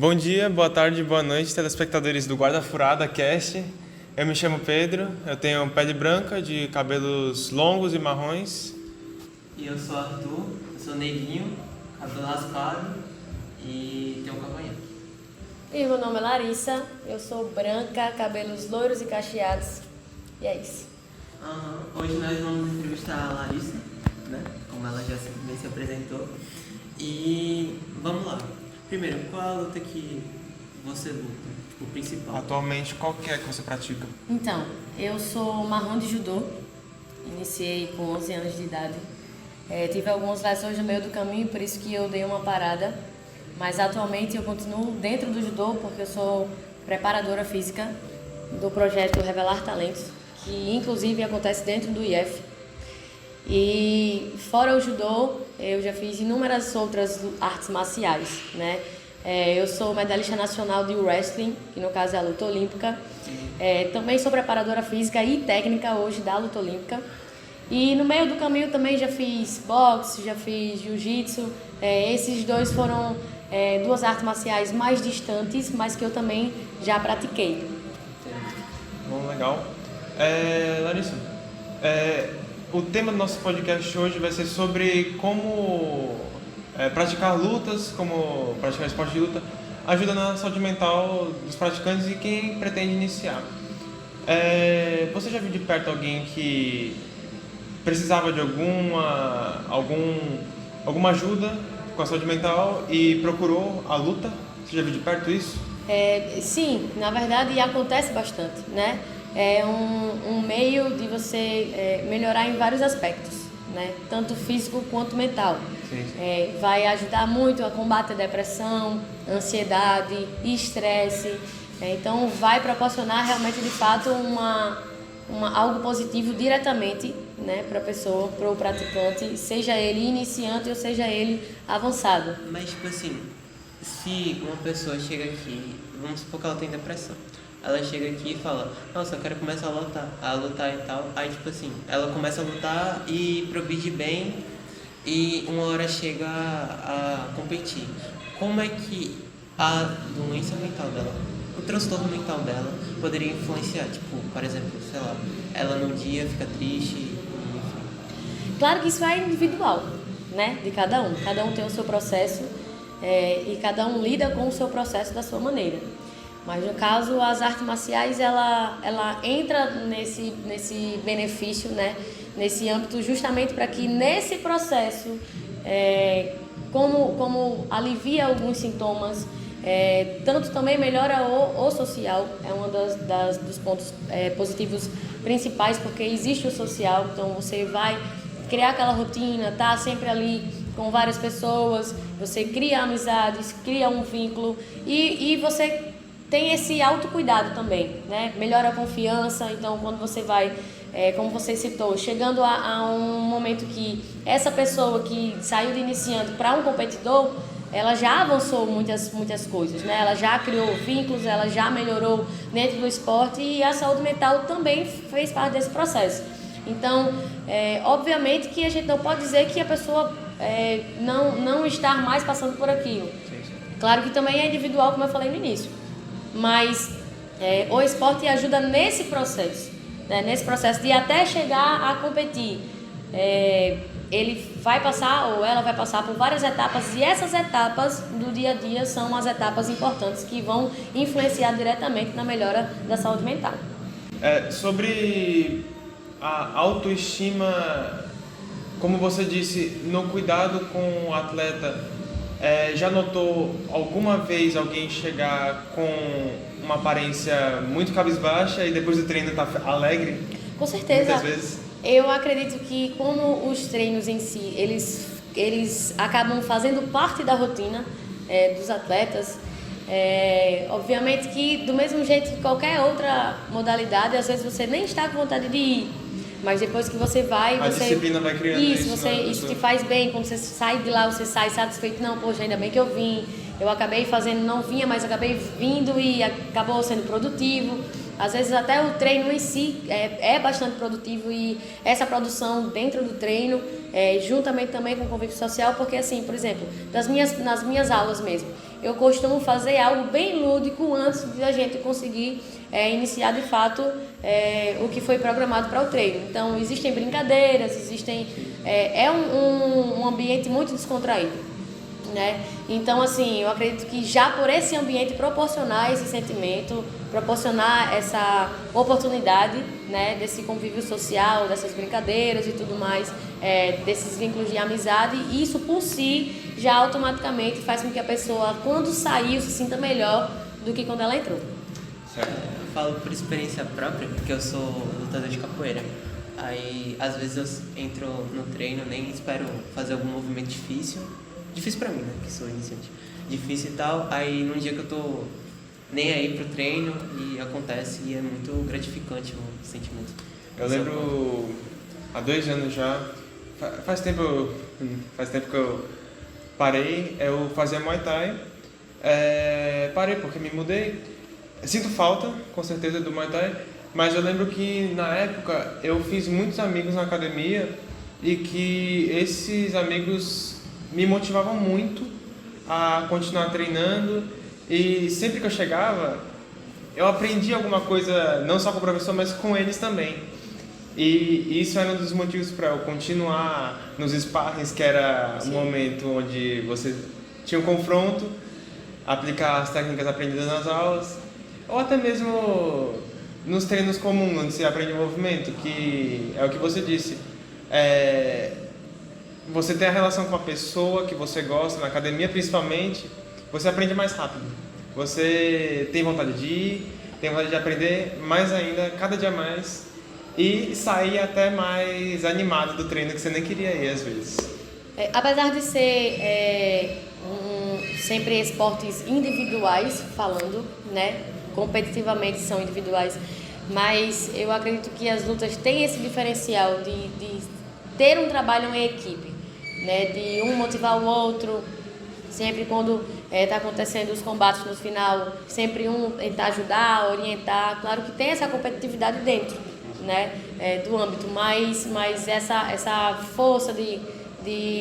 Bom dia, boa tarde, boa noite, telespectadores do Guarda Furada Cast. Eu me chamo Pedro, eu tenho pele branca, de cabelos longos e marrons. E eu sou Arthur, eu sou neguinho, cabelo raspado e tenho um cavanhaque. E meu nome é Larissa, eu sou branca, cabelos loiros e cacheados. E é isso. Hoje nós vamos entrevistar a Larissa, né? Como ela já bem se apresentou. E vamos lá. Primeiro, qual a luta que você luta? Tipo, o principal. Atualmente, qual que é que você pratica? Então, eu sou marrom de judô, iniciei com 11 anos de idade. Tive algumas lesões no meio do caminho, por isso que eu dei uma parada. Mas atualmente eu continuo dentro do judô, porque eu sou preparadora física do projeto Revelar Talentos, que inclusive acontece dentro do IF. E fora o judô, eu já fiz inúmeras outras artes marciais, né? Eu sou medalhista nacional de wrestling, que no caso é a luta olímpica. Também sou preparadora física e técnica hoje da luta olímpica. E no meio do caminho também já fiz boxe, já fiz jiu-jitsu. Esses dois foram duas artes marciais mais distantes, mas que eu também já pratiquei. Bom, legal. Larissa, o tema do nosso podcast hoje vai ser sobre como praticar lutas, como praticar esporte de luta, ajuda na saúde mental dos praticantes e quem pretende iniciar. Você já viu de perto alguém que precisava de alguma ajuda com a saúde mental e procurou a luta? Você já viu de perto isso? Sim, na verdade acontece bastante, né? É um meio de você melhorar em vários aspectos, né? Tanto físico quanto mental. Sim. Vai ajudar muito a combater a depressão, ansiedade, estresse. Então vai proporcionar realmente de fato algo positivo diretamente, né, para a pessoa, para o praticante, seja ele iniciante ou seja ele avançado. Mas tipo assim, se uma pessoa chega aqui, vamos supor que ela tem depressão. Ela chega aqui e fala, nossa, eu quero começar a lutar e tal. Aí tipo assim, ela começa a lutar e progride bem e uma hora chega a competir. Como é que a doença mental dela, o transtorno mental dela poderia influenciar? Tipo, por exemplo, sei lá, ela num dia fica triste, enfim. Claro que isso é individual, né, de cada um. Cada um tem o seu processo e cada um lida com o seu processo da sua maneira. Mas no caso, as artes marciais, ela entra nesse benefício, né, nesse âmbito, justamente para que nesse processo, como alivia alguns sintomas, tanto também melhora o social, é um dos pontos positivos principais, porque existe o social, então você vai criar aquela rotina, tá sempre ali com várias pessoas, você cria amizades, cria um vínculo e você tem esse autocuidado também, né? Melhora a confiança, então quando você vai, como você citou, chegando a um momento que essa pessoa que saiu de iniciante para um competidor, ela já avançou muitas coisas, né? Ela já criou vínculos, ela já melhorou dentro do esporte e a saúde mental também fez parte desse processo. Então, obviamente que a gente não pode dizer que a pessoa não está mais passando por aquilo. Claro que também é individual, como eu falei no início. Mas o esporte ajuda nesse processo, né? Nesse processo de até chegar a competir. Ele vai passar ou ela vai passar por várias etapas e essas etapas do dia a dia são as etapas importantes que vão influenciar diretamente na melhora da saúde mental. Sobre a autoestima, como você disse, no cuidado com o atleta, já notou alguma vez alguém chegar com uma aparência muito cabisbaixa e depois do treino tá alegre? Com certeza. Muitas vezes. Eu acredito que como os treinos em si, eles acabam fazendo parte da rotina dos atletas, obviamente que do mesmo jeito que qualquer outra modalidade, às vezes você nem está com vontade de ir, mas depois que você vai, a disciplina vai criando isso te faz bem, quando você sai de lá, você sai satisfeito, não, poxa, ainda bem que eu vim, eu acabei fazendo, não vinha, mas acabei vindo e acabou sendo produtivo. Às vezes até o treino em si é bastante produtivo e essa produção dentro do treino, juntamente também com o convívio social, porque assim, por exemplo, nas minhas aulas mesmo, eu costumo fazer algo bem lúdico antes de a gente conseguir iniciar de fato o que foi programado para o treino. Então, existem brincadeiras, é um ambiente muito descontraído. Né? Então, assim, eu acredito que já por esse ambiente proporcionar esse sentimento, proporcionar essa oportunidade, né, desse convívio social, dessas brincadeiras e tudo mais, desses vínculos de amizade, isso por si já automaticamente faz com que a pessoa, quando saiu, se sinta melhor do que quando ela entrou. Eu falo por experiência própria, porque eu sou lutador de capoeira. Aí, às vezes eu entro no treino, nem espero fazer algum movimento difícil pra mim, né, que sou iniciante, difícil e tal, aí num dia que eu tô nem aí pro treino e acontece, e é muito gratificante o sentimento. Eu lembro, há 2 anos já, faz tempo que eu parei, eu fazia Muay Thai, parei porque me mudei, sinto falta, com certeza, do Muay Thai, mas eu lembro que na época eu fiz muitos amigos na academia e que esses amigos me motivavam muito a continuar treinando, e sempre que eu chegava, eu aprendi alguma coisa, não só com o professor, mas com eles também. E isso era um dos motivos para eu continuar nos sparrings, que era um momento onde você tinha um confronto, aplicar as técnicas aprendidas nas aulas, ou até mesmo nos treinos comuns, onde você aprende o movimento, que é o que você disse. Você tem a relação com a pessoa que você gosta, na academia principalmente, você aprende mais rápido. Você tem vontade de ir, tem vontade de aprender mais ainda, cada dia mais, e sair até mais animado do treino que você nem queria ir às vezes. Apesar de ser sempre esportes individuais, falando, né, competitivamente são individuais, mas eu acredito que as lutas têm esse diferencial de ter um trabalho em equipe, né, de um motivar o outro, sempre quando está acontecendo os combates no final, sempre um tentar ajudar, orientar. Claro que tem essa competitividade dentro, né, do âmbito, mas essa força de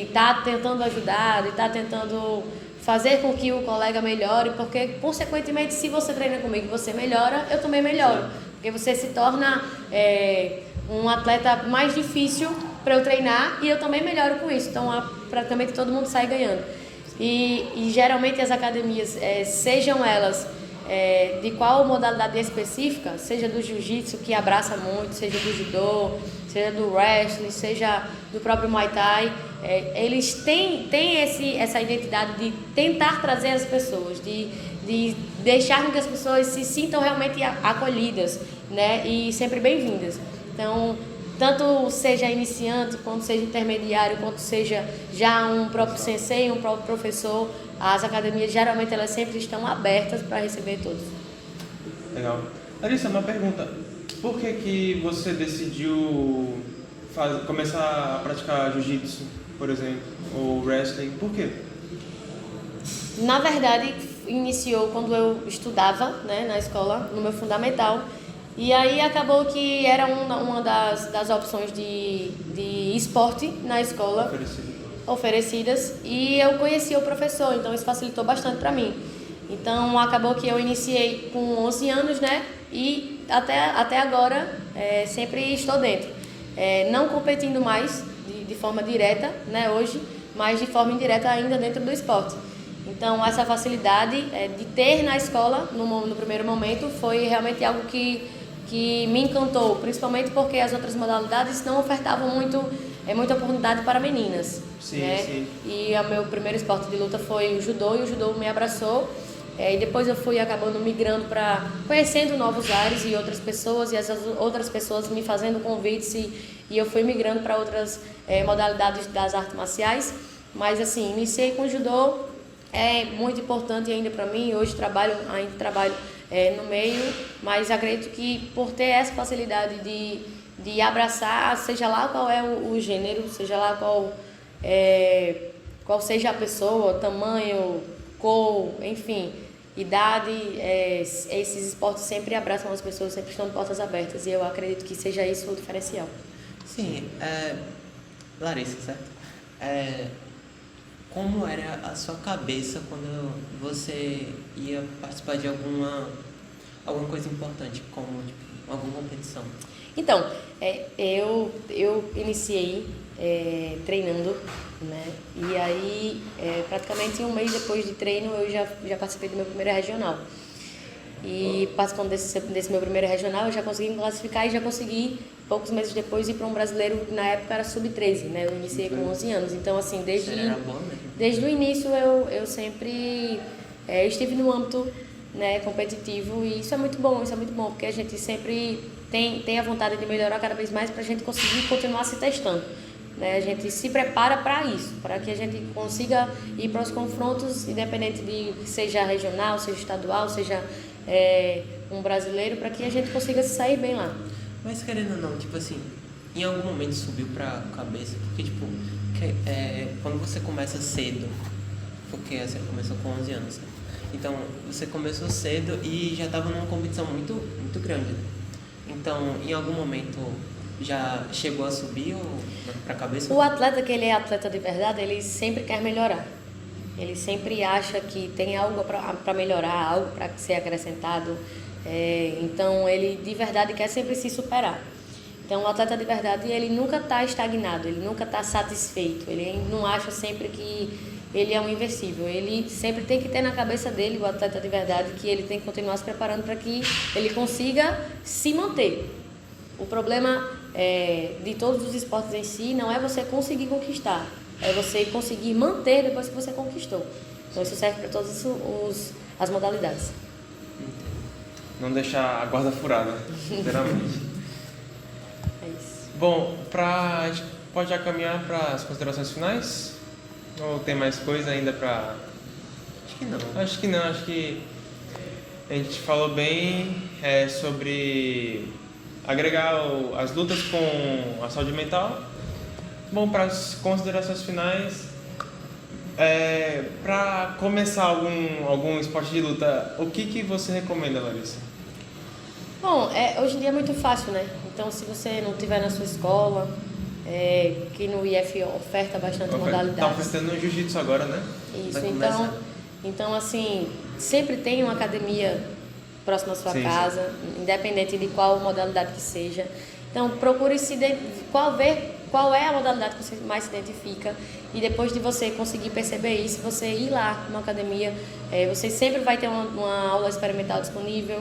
estar tentando ajudar, de estar tentando fazer com que o colega melhore, porque, consequentemente, se você treina comigo e você melhora, eu também melhoro, porque você se torna um atleta mais difícil para eu treinar e eu também melhoro com isso. Então, praticamente todo mundo sai ganhando. E geralmente as academias, sejam elas de qual modalidade específica, seja do jiu-jitsu, que abraça muito, seja do judô, seja do wrestling, seja do próprio Muay Thai, eles têm essa identidade de tentar trazer as pessoas, de deixar com que as pessoas se sintam realmente acolhidas, né, e sempre bem-vindas. Então, tanto seja iniciante, quanto seja intermediário, quanto seja já um próprio sensei, um próprio professor, as academias geralmente elas sempre estão abertas para receber todos. Legal. Larissa, uma pergunta. Por que você decidiu começar a praticar jiu-jitsu, por exemplo, ou wrestling? Por quê? Na verdade, iniciou quando eu estudava, né, na escola, no meu fundamental. E aí acabou que era uma das opções de esporte na escola oferecidas, e eu conheci o professor, então isso facilitou bastante para mim. Então acabou que eu iniciei com 11 anos, né, e até agora sempre estou dentro. Não competindo mais de forma direta, né, hoje, mas de forma indireta ainda dentro do esporte. Então essa facilidade de ter na escola no primeiro momento foi realmente algo que me encantou, principalmente porque as outras modalidades não ofertavam muita oportunidade para meninas. Sim, né? sim. E o meu primeiro esporte de luta foi o judô, e o judô me abraçou. E depois eu fui acabando migrando para conhecendo novos ares e outras pessoas, e essas outras pessoas me fazendo convites, e eu fui migrando para outras modalidades das artes marciais. Mas assim, iniciei com o judô, é muito importante ainda para mim. Hoje ainda trabalho no meio, mas acredito que por ter essa facilidade de abraçar, seja lá qual é o gênero, seja lá qual seja a pessoa, tamanho, cor, enfim, idade, esses esportes sempre abraçam as pessoas, sempre estão de portas abertas, e eu acredito que seja isso o diferencial. Sim, Larissa, certo? como era a sua cabeça quando você ia participar de alguma coisa importante, como tipo, alguma competição? Então, eu iniciei treinando, né? E aí, praticamente um mês depois de treino, eu já participei do meu primeiro regional. E participando desse meu primeiro regional, eu já consegui me classificar e já consegui, poucos meses depois, ir para um brasileiro, que na época era sub-13, né? Eu iniciei com 11 anos. Então, assim, desde o início eu sempre estive no âmbito, né, competitivo, e isso é muito bom, porque a gente sempre tem a vontade de melhorar cada vez mais para a gente conseguir continuar se testando. Né? A gente se prepara para isso, para que a gente consiga ir para os confrontos, independente de seja regional, seja estadual, seja um brasileiro, para que a gente consiga se sair bem lá. Mas querendo ou não, tipo assim, em algum momento subiu pra cabeça, porque tipo, quando você começa cedo, porque você começou com 11 anos, né? Então você começou cedo e já estava numa competição muito, muito grande, né? Então, em algum momento já chegou a subir ou pra cabeça? O atleta, que ele é atleta de verdade, ele sempre quer melhorar. Ele sempre acha que tem algo para melhorar, algo para ser acrescentado. Então, ele de verdade quer sempre se superar. Então, o atleta de verdade, ele nunca está estagnado, ele nunca está satisfeito. Ele não acha sempre que ele é um invencível. Ele sempre tem que ter na cabeça dele, o atleta de verdade, que ele tem que continuar se preparando para que ele consiga se manter. O problema de todos os esportes em si não é você conseguir conquistar, é você conseguir manter depois que você conquistou. Então isso serve para todas as modalidades. Não deixar a guarda furada, literalmente. É isso. Bom, a gente pode já caminhar para as considerações finais? Ou tem mais coisa ainda para... Acho que não. Acho que não, acho que a gente falou bem sobre agregar as lutas com a saúde mental. Bom, para as considerações finais, para começar algum esporte de luta, o que você recomenda, Larissa? Bom, hoje em dia é muito fácil, né? Então, se você não tiver na sua escola, que no IF oferta bastante modalidades. Está oferecendo no jiu-jitsu agora, né? Isso, então, assim, sempre tem uma academia próxima à sua casa, independente de qual modalidade que seja. Então, procure qual é a modalidade que você mais se identifica, e depois de você conseguir perceber isso, você ir lá numa academia, você sempre vai ter uma aula experimental disponível,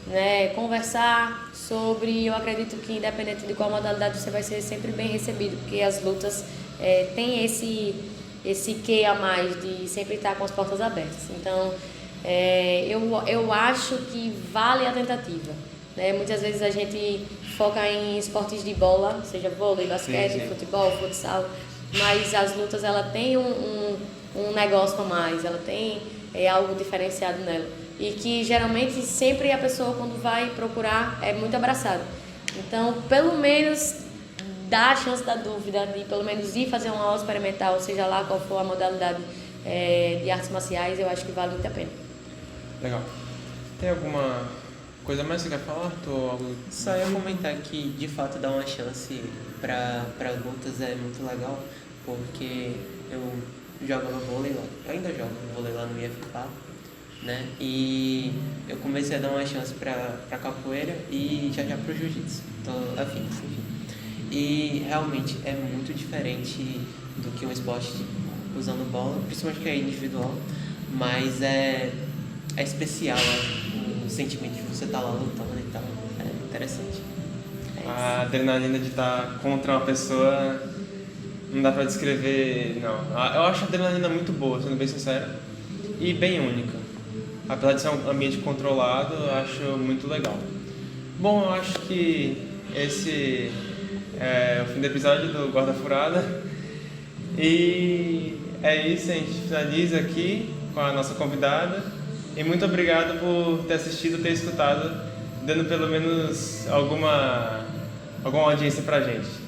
né? Conversar sobre, eu acredito que independente de qual modalidade você vai ser sempre bem recebido, porque as lutas têm esse quê a mais de sempre estar com as portas abertas. Então, eu acho que vale a tentativa, né? Muitas vezes a gente foca em esportes de bola, seja vôlei, basquete, futebol, futsal, mas as lutas, ela tem um negócio a mais, ela tem algo diferenciado nela, e que geralmente sempre a pessoa, quando vai procurar, é muito abraçada. Então, pelo menos dá a chance da dúvida de pelo menos ir fazer uma aula experimental, seja lá qual for a modalidade de artes marciais, eu acho que vale muito a pena. Legal. Tem alguma coisa mais que você quer falar? Só ia comentar que de fato dar uma chance para lutas é muito legal, porque eu jogava vôlei lá, eu ainda jogo vôlei lá no IFPA, né? E eu comecei a dar uma chance para capoeira e já pro jiu-jitsu, tô afim, enfim. E realmente é muito diferente do que um esporte usando bola, principalmente que é individual, mas é especial, o sentimento de você estar lá lutando e tal, é interessante. A adrenalina de estar contra uma pessoa não dá pra descrever, não. Eu acho a adrenalina muito boa, sendo bem sincero, e bem única. Apesar de ser um ambiente controlado, eu acho muito legal. Bom, eu acho que esse é o fim do episódio do Guarda Furada. E é isso, a gente finaliza aqui com a nossa convidada. E muito obrigado por ter assistido, ter escutado, dando pelo menos alguma audiência pra gente.